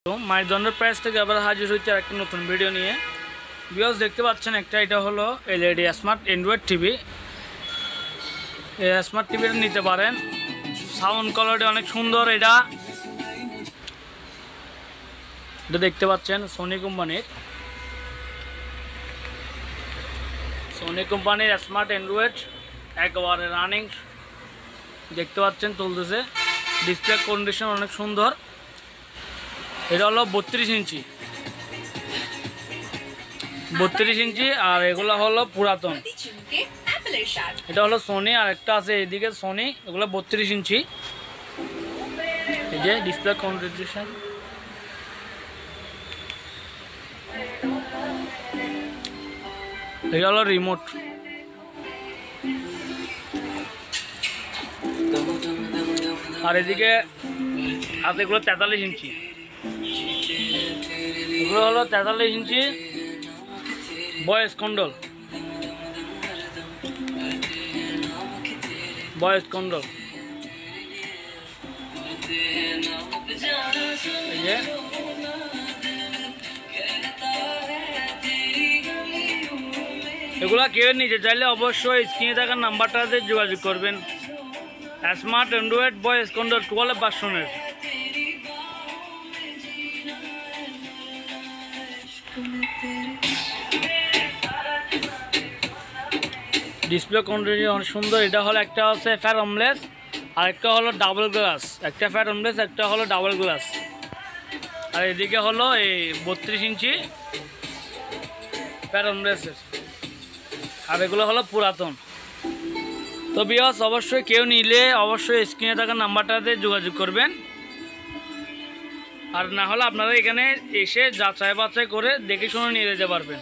মাইজনের price থেকে আবার হাজির হচ্ছে একটা নতুন ভিডিও নিয়ে। ভিউয়ার্স দেখতে পাচ্ছেন এটা হলো এলইডি স্মার্ট অ্যান্ড্রয়েড টিভি। এই স্মার্ট টিভিটা নিতে পারেন, সাউন্ড কোয়ালিটি অনেক সুন্দর। এটা দেখতে পাচ্ছেন সোনি কোম্পানির স্মার্ট অ্যান্ড্রয়েড একবারে রানিং দেখতে পাচ্ছেন, চলতেছে। ডিসপ্লে কন্ডিশন অনেক সুন্দর। এটা হলো 32 ইঞ্চি আর এগুলো হলো পুরাতন। এটা হলো সোনি, আর একটা আছে এইদিকে সোনি, এগুলো 32 ইঞ্চি। এই যে ডিসপ্লে কন্ডিশন, এটা হলো রিমোট। আর এদিকে আছে এগুলো 43 ইঞ্চি, এগুলো হলো 43 ইঞ্চি ভয়েস কন্ট্রোল। এগুলা কেউ নিতে চাইলে অবশ্যই স্ক্রিনে থাকা নাম্বারটাতে যোগাযোগ করবেন। স্মার্ট অ্যান্ড্রয়েড ভয়েস কন্ট্রোল 12 ভার্সনের। ডিসপ্লে কন্ডিশন অনেক সুন্দর। এটা হলো একটা হচ্ছে ফ্যার অমলেস আর একটা হলো ডাবল গ্লাস। একটা ফ্যার অমলেস, একটা হলো ডাবল গ্লাস। আর এদিকে হলো এই 32 ইঞ্চি ফ্যার অমলেসের, আর এগুলো হলো পুরাতন। তো ভিউয়ার্স অবশ্যই কেউ নিলে অবশ্যই স্ক্রিনে থাকা নাম্বারটাতে যোগাযোগ করবেন, আর না হলে আপনারা এখানে এসে যাচাই বাছাই করে দেখে শুনে নিয়ে যেতে পারবেন।